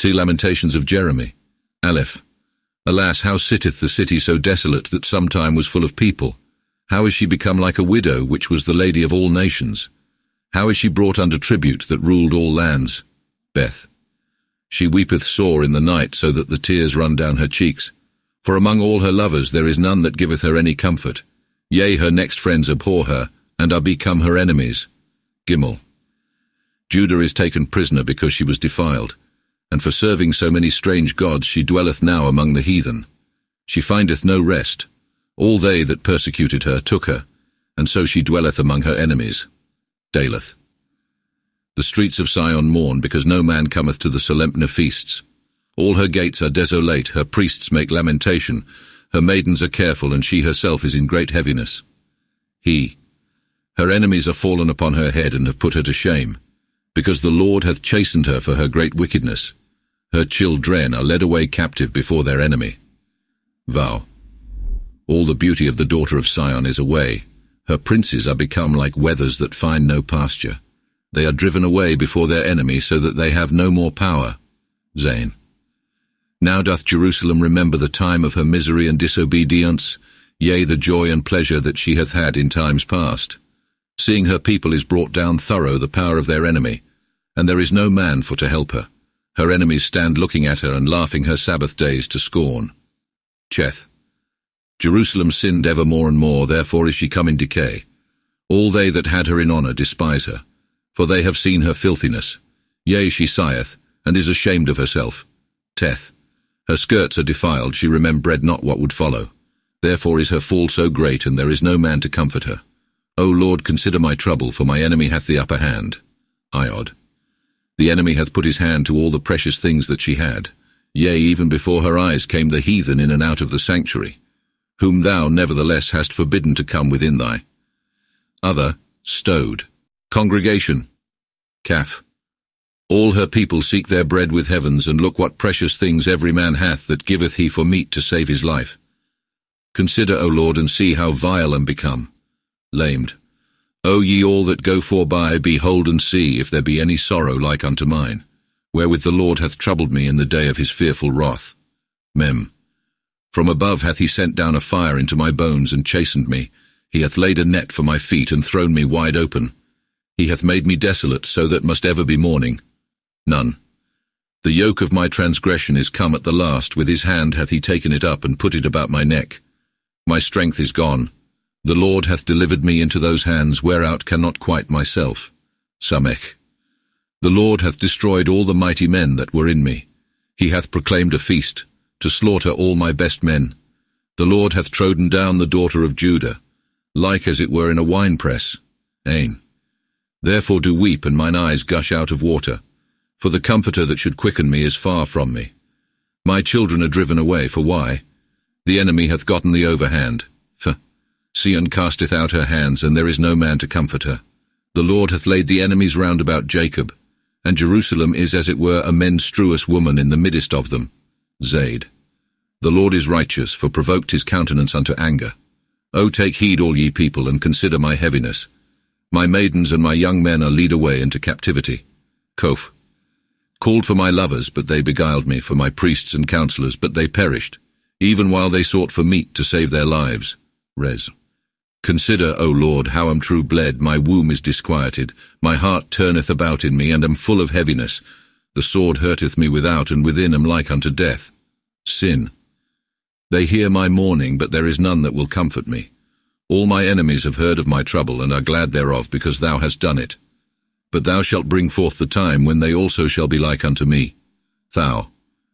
Lamentations of Jeremy. Aleph. Alas, how sitteth the city so desolate that sometime was full of people? How is she become like a widow, which was the lady of all nations? How is she brought under tribute, that ruled all lands? Beth. She weepeth sore in the night, so that the tears run down her cheeks. For among all her lovers there is none that giveth her any comfort. Yea, her next friends abhor her, and are become her enemies. Gimel. Judah is taken prisoner because she was defiled, and for serving so many strange gods she dwelleth now among the heathen. She findeth no rest. All they that persecuted her took her, and so she dwelleth among her enemies. Daleth. The streets of Sion mourn, because no man cometh to the solemner feasts. All her gates are desolate, her priests make lamentation, her maidens are careful, and she herself is in great heaviness. Her enemies are fallen upon her head, and have put her to shame, because the Lord hath chastened her for her great wickedness. Her children are led away captive before their enemy. Vow. All the beauty of the daughter of Sion is away. Her princes are become like wethers that find no pasture. They are driven away before their enemy, so that they have no more power. Zain. Now doth Jerusalem remember the time of her misery and disobedience, yea, the joy and pleasure that she hath had in times past. Seeing her people is brought down thorough the power of their enemy, and there is no man for to help her. Her enemies stand looking at her and laughing her Sabbath days to scorn. Cheth. Jerusalem sinned ever more and more, therefore is she come in decay. All they that had her in honour despise her, for they have seen her filthiness. Yea, she sigheth, and is ashamed of herself. Teth. Her skirts are defiled, she remembered not what would follow. Therefore is her fall so great, and there is no man to comfort her. O Lord, consider my trouble, for my enemy hath the upper hand. Iod. The enemy hath put his hand to all the precious things that she had. Yea, even before her eyes came the heathen in and out of the sanctuary, whom thou nevertheless hast forbidden to come within thy. Other, stowed. Congregation. Kaf. All her people seek their bread with heavens, and look what precious things every man hath that giveth he for meat to save his life. Consider, O Lord, and see how vile am become. Lamed. O ye all that go forby, behold and see if there be any sorrow like unto mine, wherewith the Lord hath troubled me in the day of his fearful wrath. Mem. From above hath he sent down a fire into my bones, and chastened me. He hath laid a net for my feet, and thrown me wide open. He hath made me desolate, so that must ever be mourning. None. The yoke of my transgression is come at the last, with his hand hath he taken it up, and put it about my neck. My strength is gone. The Lord hath delivered me into those hands, whereout cannot quite myself. Samech. The Lord hath destroyed all the mighty men that were in me. He hath proclaimed a feast, to slaughter all my best men. The Lord hath trodden down the daughter of Judah, like as it were in a winepress. Ain. Therefore do weep, and mine eyes gush out of water, for the comforter that should quicken me is far from me. My children are driven away, for why? The enemy hath gotten the overhand. Sion casteth out her hands, and there is no man to comfort her. The Lord hath laid the enemies round about Jacob, and Jerusalem is as it were a menstruous woman in the midst of them. Zaid. The Lord is righteous, for provoked his countenance unto anger. O take heed, all ye people, and consider my heaviness. My maidens and my young men are led away into captivity. Koph. Called for my lovers, but they beguiled me, for my priests and counselors, but they perished, even while they sought for meat to save their lives. Res. Consider, O Lord, how am true bled, my womb is disquieted, my heart turneth about in me, and am full of heaviness. The sword hurteth me without, and within am like unto death. Sin. They hear my mourning, but there is none that will comfort me. All my enemies have heard of my trouble, and are glad thereof, because thou hast done it. But thou shalt bring forth the time when they also shall be like unto me. Thou.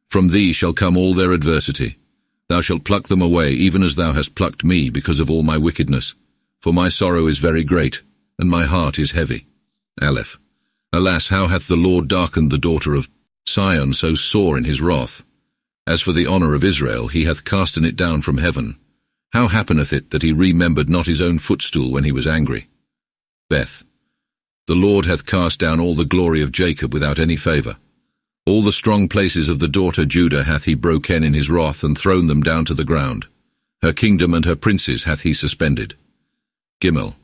From thee shall come all their adversity. Thou shalt pluck them away, even as thou hast plucked me, because of all my wickedness. For my sorrow is very great, and my heart is heavy. Aleph. Alas, how hath the Lord darkened the daughter of Sion so sore in his wrath? As for the honour of Israel, he hath casten it down from heaven. How happeneth it that he remembered not his own footstool when he was angry? Beth. The Lord hath cast down all the glory of Jacob without any favour. All the strong places of the daughter Judah hath he broken in his wrath, and thrown them down to the ground. Her kingdom and her princes hath he suspended. Gimel.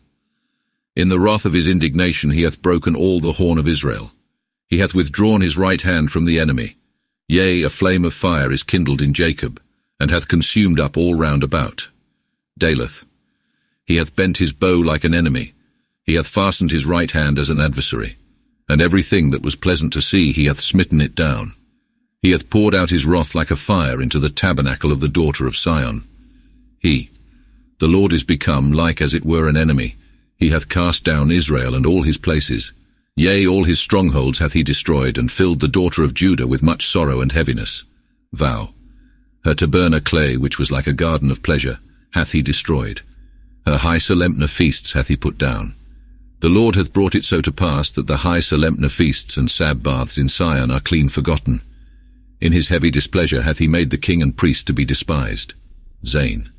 In the wrath of his indignation he hath broken all the horn of Israel. He hath withdrawn his right hand from the enemy. Yea, a flame of fire is kindled in Jacob, and hath consumed up all round about. Daleth. He hath bent his bow like an enemy. He hath fastened his right hand as an adversary. And everything that was pleasant to see he hath smitten it down. He hath poured out his wrath like a fire into the tabernacle of the daughter of Sion. The Lord is become like as it were an enemy. He hath cast down Israel and all his places. Yea, all his strongholds hath he destroyed, and filled the daughter of Judah with much sorrow and heaviness. Vow. Her taberna clay, which was like a garden of pleasure, hath he destroyed. Her high solemner feasts hath he put down. The Lord hath brought it so to pass that the high solemner feasts and sabbaths in Sion are clean forgotten. In his heavy displeasure hath he made the king and priest to be despised. Zain.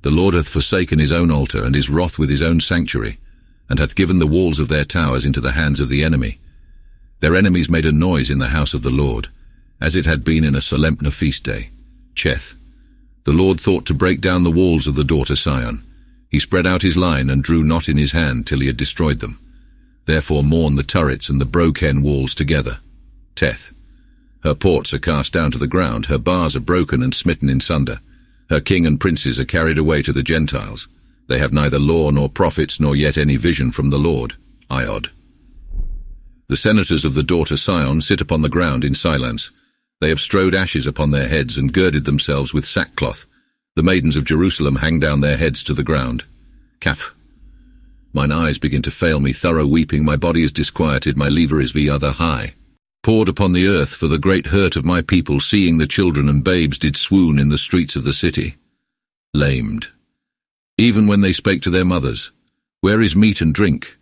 The Lord hath forsaken his own altar, and is wroth with his own sanctuary, and hath given the walls of their towers into the hands of the enemy. Their enemies made a noise in the house of the Lord, as it had been in a solemner feast day. Cheth. The Lord thought to break down the walls of the daughter Sion. He spread out his line, and drew not in his hand till he had destroyed them. Therefore mourn the turrets and the broken walls together. Teth. Her ports are cast down to the ground, her bars are broken and smitten in sunder. Her king and princes are carried away to the Gentiles. They have neither law nor prophets, nor yet any vision from the Lord. Iod. The senators of the daughter Sion sit upon the ground in silence. They have strowed ashes upon their heads, and girded themselves with sackcloth. The maidens of Jerusalem hang down their heads to the ground. Kaf. Mine eyes begin to fail me, thorough weeping, my body is disquieted, my lever is the other high. Poured upon the earth for the great hurt of my people, seeing the children and babes did swoon in the streets of the city. Lamed. Even when they spake to their mothers, where is meat and drink?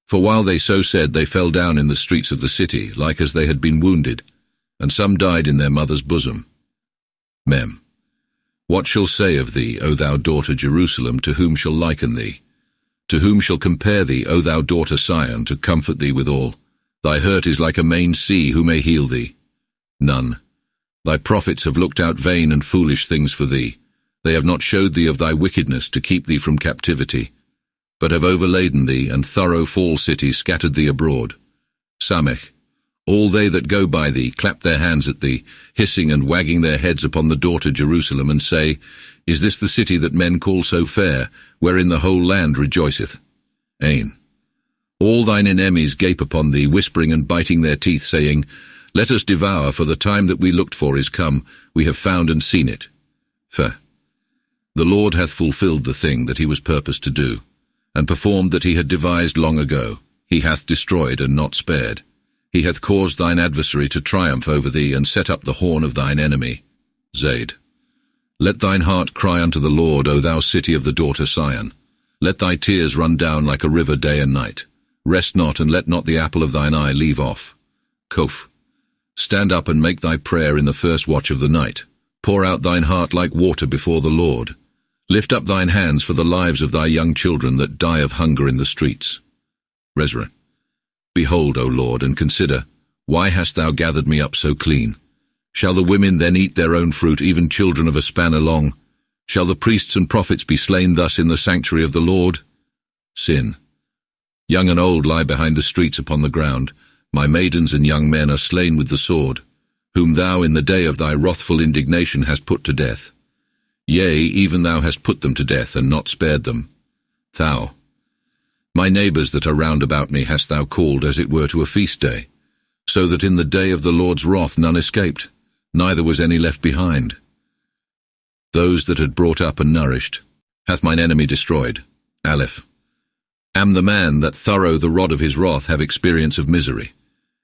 For while they so said, they fell down in the streets of the city, like as they had been wounded, and some died in their mother's bosom. Mem. What shall say of thee, O thou daughter Jerusalem, to whom shall liken thee? To whom shall compare thee, O thou daughter Sion, to comfort thee withal? Thy hurt is like a main sea, who may heal thee? None. Thy prophets have looked out vain and foolish things for thee. They have not showed thee of thy wickedness to keep thee from captivity, but have overladen thee, and thorough fall cities scattered thee abroad. Samech. All they that go by thee clap their hands at thee, hissing and wagging their heads upon the daughter Jerusalem, and say, Is this the city that men call so fair, wherein the whole land rejoiceth? Ain. All thine enemies gape upon thee, whispering and biting their teeth, saying, Let us devour, for the time that we looked for is come, we have found and seen it. Fe. The Lord hath fulfilled the thing that he was purposed to do, and performed that he had devised long ago. He hath destroyed and not spared. He hath caused thine adversary to triumph over thee, and set up the horn of thine enemy. Zaid. Let thine heart cry unto the Lord, O thou city of the daughter Sion. Let thy tears run down like a river day and night. Rest not, and let not the apple of thine eye leave off. Koph. Stand up and make thy prayer in the first watch of the night. Pour out thine heart like water before the Lord. Lift up thine hands for the lives of thy young children that die of hunger in the streets. Rezra. Behold, O Lord, and consider, why hast thou gathered me up so clean? Shall the women then eat their own fruit, even children of a span along? Shall the priests and prophets be slain thus in the sanctuary of the Lord? Sin. Young and old lie behind the streets upon the ground. My maidens and young men are slain with the sword, whom thou in the day of thy wrathful indignation hast put to death. Yea, even thou hast put them to death, and not spared them. Thou. My neighbours that are round about me hast thou called as it were to a feast day, so that in the day of the Lord's wrath none escaped, neither was any left behind. Those that had brought up and nourished hath mine enemy destroyed. Aleph. Am the man that thorough the rod of his wrath have experience of misery.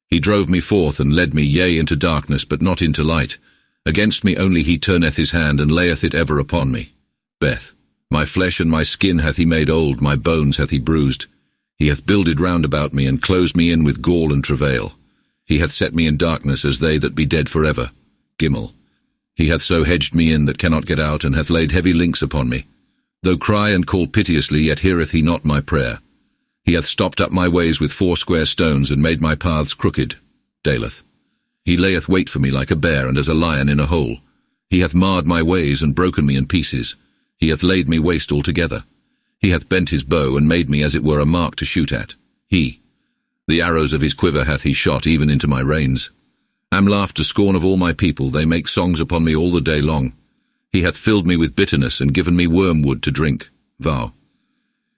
He drove me forth and led me, yea, into darkness, but not into light. Against me only he turneth his hand, and layeth it ever upon me. Beth. My flesh and my skin hath he made old, my bones hath he bruised. He hath builded round about me, and closed me in with gall and travail. He hath set me in darkness as they that be dead for ever. Gimel. He hath so hedged me in that cannot get out, and hath laid heavy links upon me. Though cry and call piteously, yet heareth he not my prayer. He hath stopped up my ways with foursquare stones, and made my paths crooked. Daleth. He layeth wait for me like a bear, and as a lion in a hole. He hath marred my ways, and broken me in pieces. He hath laid me waste altogether. He hath bent his bow, and made me as it were a mark to shoot at. The arrows of his quiver hath he shot even into my reins. Am laughed to scorn of all my people, they make songs upon me all the day long. He hath filled me with bitterness, and given me wormwood to drink. Vow.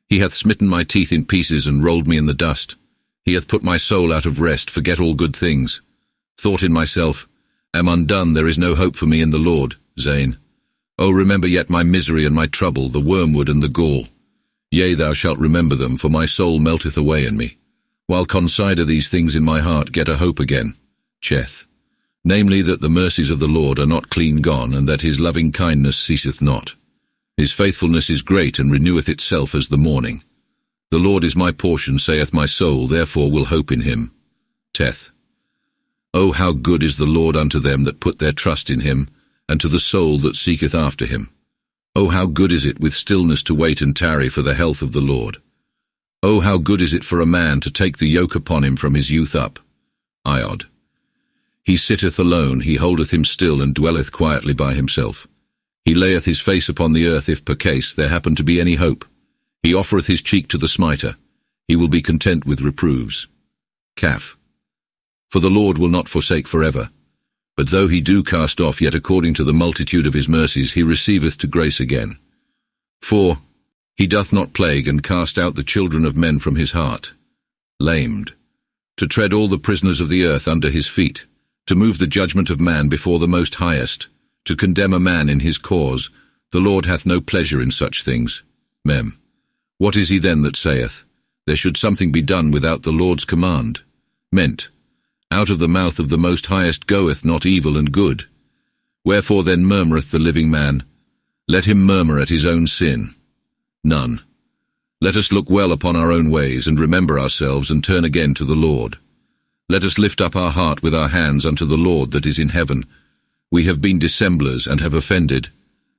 He hath smitten my teeth in pieces, and rolled me in the dust. He hath put my soul out of rest, forget all good things. Thought in myself, am undone, there is no hope for me in the Lord. Zane. O remember yet my misery and my trouble, the wormwood and the gall. Yea, thou shalt remember them, for my soul melteth away in me. While consider these things in my heart, get a hope again. Cheth. Namely, that the mercies of the Lord are not clean gone, and that his loving kindness ceaseth not. His faithfulness is great, and reneweth itself as the morning. The Lord is my portion, saith my soul, therefore will hope in him. Teth. O how good is the Lord unto them that put their trust in him, and to the soul that seeketh after him. O how good is it with stillness to wait and tarry for the health of the Lord. O how good is it for a man to take the yoke upon him from his youth up. Iod. He sitteth alone, he holdeth him still, and dwelleth quietly by himself. He layeth his face upon the earth, if percase there happen to be any hope. He offereth his cheek to the smiter. He will be content with reproofs. Kaf. For the Lord will not forsake forever. But though he do cast off, yet according to the multitude of his mercies he receiveth to grace again. For he doth not plague, and cast out the children of men from his heart. Lamed. To tread all the prisoners of the earth under his feet, to move the judgment of man before the Most Highest, to condemn a man in his cause. The Lord hath no pleasure in such things. Mem. What is he then that saith, there should something be done without the Lord's command? Ment. Out of the mouth of the Most Highest goeth not evil and good. Wherefore then murmureth the living man? Let him murmur at his own sin. None. Let us look well upon our own ways, and remember ourselves, and turn again to the Lord. Let us lift up our heart with our hands unto the Lord that is in heaven. We have been dissemblers, and have offended.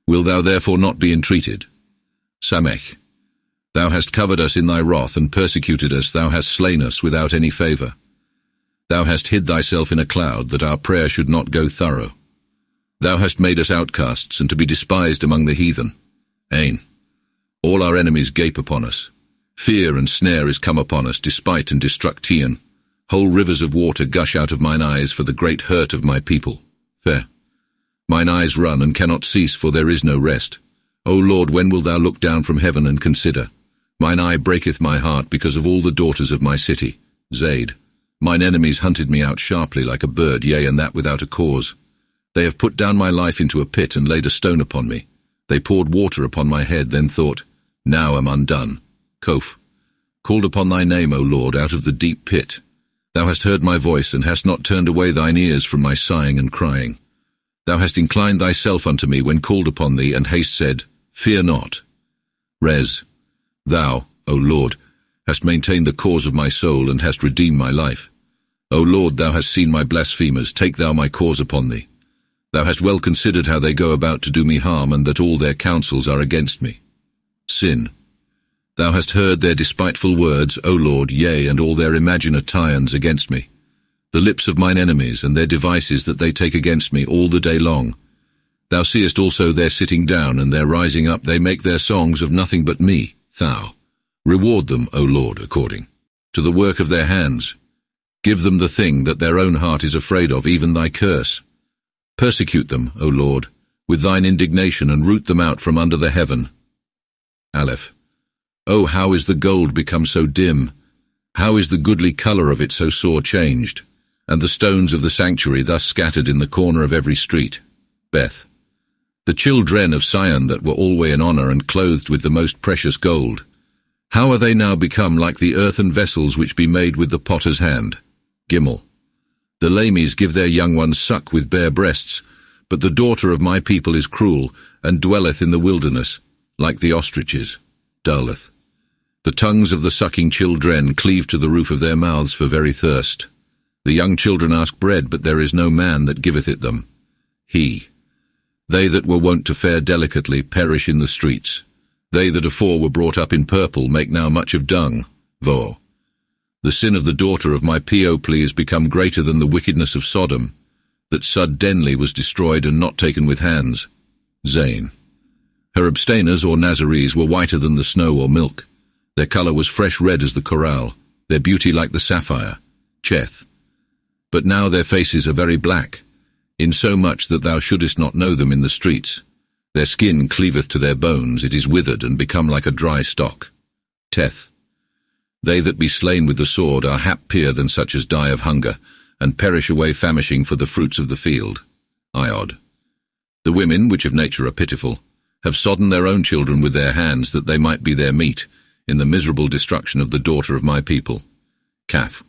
Wilt thou therefore not be entreated? Samech. Thou hast covered us in thy wrath, and persecuted us, thou hast slain us without any favour. Thou hast hid thyself in a cloud, that our prayer should not go thorough. Thou hast made us outcasts, and to be despised among the heathen. Ain. All our enemies gape upon us. Fear and snare is come upon us, despite and destruction. Whole rivers of water gush out of mine eyes for the great hurt of my people. Fair. Mine eyes run and cannot cease, for there is no rest. O Lord, when wilt thou look down from heaven and consider? Mine eye breaketh my heart because of all the daughters of my city. Zaid. Mine enemies hunted me out sharply like a bird, yea, and that without a cause. They have put down my life into a pit, and laid a stone upon me. They poured water upon my head, then thought, now am undone. Koph. Called upon thy name, O Lord, out of the deep pit. Thou hast heard my voice, and hast not turned away thine ears from my sighing and crying. Thou hast inclined thyself unto me when called upon thee, and hast said, fear not. Res. Thou, O Lord, hast maintained the cause of my soul, and hast redeemed my life. O Lord, thou hast seen my blasphemers, take thou my cause upon thee. Thou hast well considered how they go about to do me harm, and that all their counsels are against me. Sin. Thou hast heard their despiteful words, O Lord, yea, and all their imaginations against me. The lips of mine enemies, and their devices that they take against me all the day long. Thou seest also their sitting down, and their rising up, they make their songs of nothing but me, thou. Reward them, O Lord, according to the work of their hands. Give them the thing that their own heart is afraid of, even thy curse. Persecute them, O Lord, with thine indignation, and root them out from under the heaven. Aleph. Oh, how is the gold become so dim? How is the goodly colour of it so sore changed? And the stones of the sanctuary thus scattered in the corner of every street. Beth. The children of Sion that were alway in honour, and clothed with the most precious gold. How are they now become like the earthen vessels which be made with the potter's hand? Gimel. The lamies give their young ones suck with bare breasts, but the daughter of my people is cruel, and dwelleth in the wilderness, like the ostriches. Daleth. The tongues of the sucking children cleave to the roof of their mouths for very thirst. The young children ask bread, but there is no man that giveth it them. They that were wont to fare delicately perish in the streets. They that afore were brought up in purple make now much of dung. Vo. The sin of the daughter of my people is become greater than the wickedness of Sodom, that suddenly was destroyed and not taken with hands. Zane. Her abstainers or Nazarees were whiter than the snow or milk. Their colour was fresh red as the coral, their beauty like the sapphire. Cheth. But now their faces are very black, insomuch that thou shouldest not know them in the streets. Their skin cleaveth to their bones, it is withered and become like a dry stock. Teth. They that be slain with the sword are happier than such as die of hunger, and perish away famishing for the fruits of the field. Iod. The women, which of nature are pitiful, have sodden their own children with their hands, that they might be their meat, in the miserable destruction of the daughter of my people. Kaf.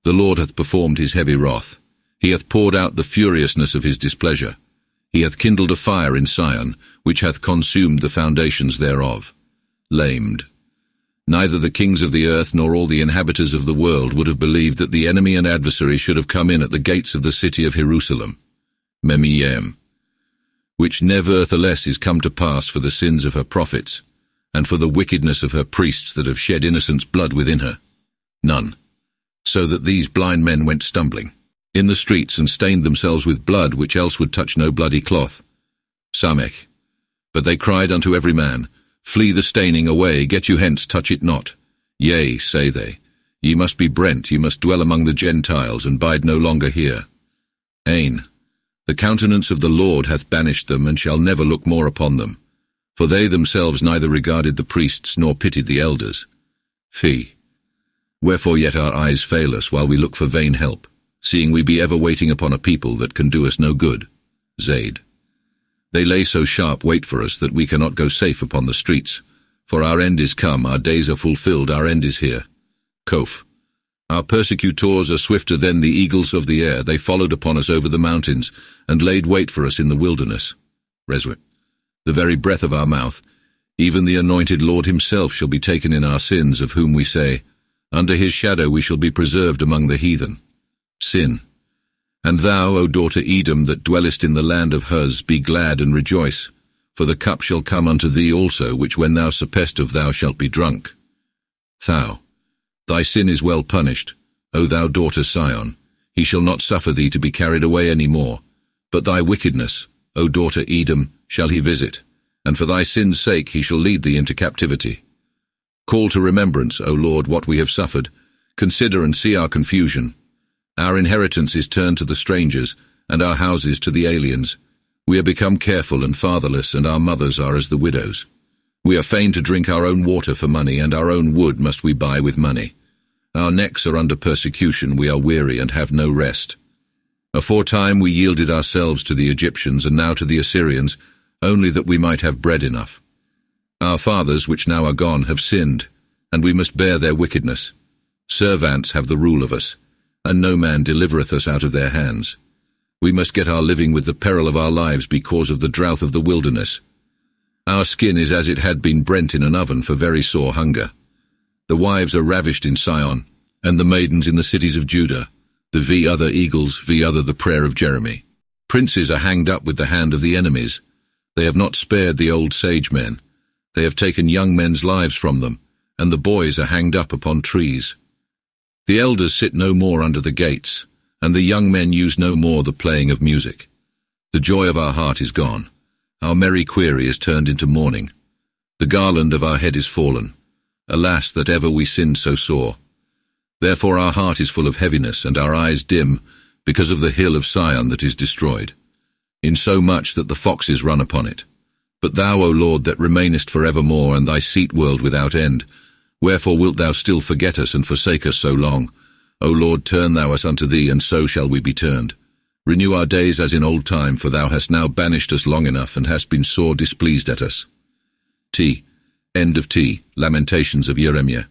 The Lord hath performed his heavy wrath. He hath poured out the furiousness of his displeasure. He hath kindled a fire in Sion, which hath consumed the foundations thereof. Lamed. Neither the kings of the earth nor all the inhabitants of the world would have believed that the enemy and adversary should have come in at the gates of the city of Jerusalem. Memiyem. Which nevertheless is come to pass for the sins of her prophets, and for the wickedness of her priests that have shed innocents' blood within her. None. So that these blind men went stumbling in the streets and stained themselves with blood, which else would touch no bloody cloth. Samech. But they cried unto every man, Flee the staining away, get you hence, touch it not. Yea, say they, ye must be brent, ye must dwell among the Gentiles, and bide no longer here. Ain. The countenance of the Lord hath banished them, and shall never look more upon them. For they themselves neither regarded the priests, nor pitied the elders. Fee. Wherefore yet our eyes fail us, while we look for vain help, seeing we be ever waiting upon a people that can do us no good. Zaid. They lay so sharp wait for us, that we cannot go safe upon the streets. For our end is come, our days are fulfilled, our end is here. Koph. Our persecutors are swifter than the eagles of the air. They followed upon us over the mountains, and laid wait for us in the wilderness. Reswit. The very breath of our mouth, even the anointed Lord himself shall be taken in our sins, of whom we say, Under his shadow we shall be preserved among the heathen. Sin. And thou, O daughter Edom, that dwellest in the land of Huz, be glad and rejoice, for the cup shall come unto thee also, which when thou suppest of thou shalt be drunk. Thou. Thy sin is well punished, O thou daughter Sion. He shall not suffer thee to be carried away any more. But thy wickedness, O daughter Edom, shall he visit, and for thy sin's sake he shall lead thee into captivity. Call to remembrance, O Lord, what we have suffered. Consider and see our confusion. Our inheritance is turned to the strangers, and our houses to the aliens. We are become careful and fatherless, and our mothers are as the widows. We are fain to drink our own water for money, and our own wood must we buy with money. Our necks are under persecution, we are weary and have no rest. Aforetime we yielded ourselves to the Egyptians, and now to the Assyrians, only that we might have bread enough. Our fathers, which now are gone, have sinned, and we must bear their wickedness. Servants have the rule of us, and no man delivereth us out of their hands. We must get our living with the peril of our lives because of the drought of the wilderness. Our skin is as it had been brent in an oven for very sore hunger. The wives are ravished in Sion, and the maidens in the cities of Judah. The v other eagles, v other the prayer of Jeremy. Princes are hanged up with the hand of the enemies. They have not spared the old sage men. They have taken young men's lives from them, and the boys are hanged up upon trees. The elders sit no more under the gates, and the young men use no more the playing of music. The joy of our heart is gone. Our merry query is turned into mourning. The garland of our head is fallen. Alas, that ever we sinned so sore. Therefore our heart is full of heaviness, and our eyes dim, because of the hill of Sion that is destroyed, insomuch that the foxes run upon it. But thou, O Lord, that remainest for evermore, and thy seat world without end, wherefore wilt thou still forget us and forsake us so long? O Lord, turn thou us unto thee, and so shall we be turned. Renew our days as in old time, for thou hast now banished us long enough, and hast been sore displeased at us. T. End of T. Lamentations of Jeremiah.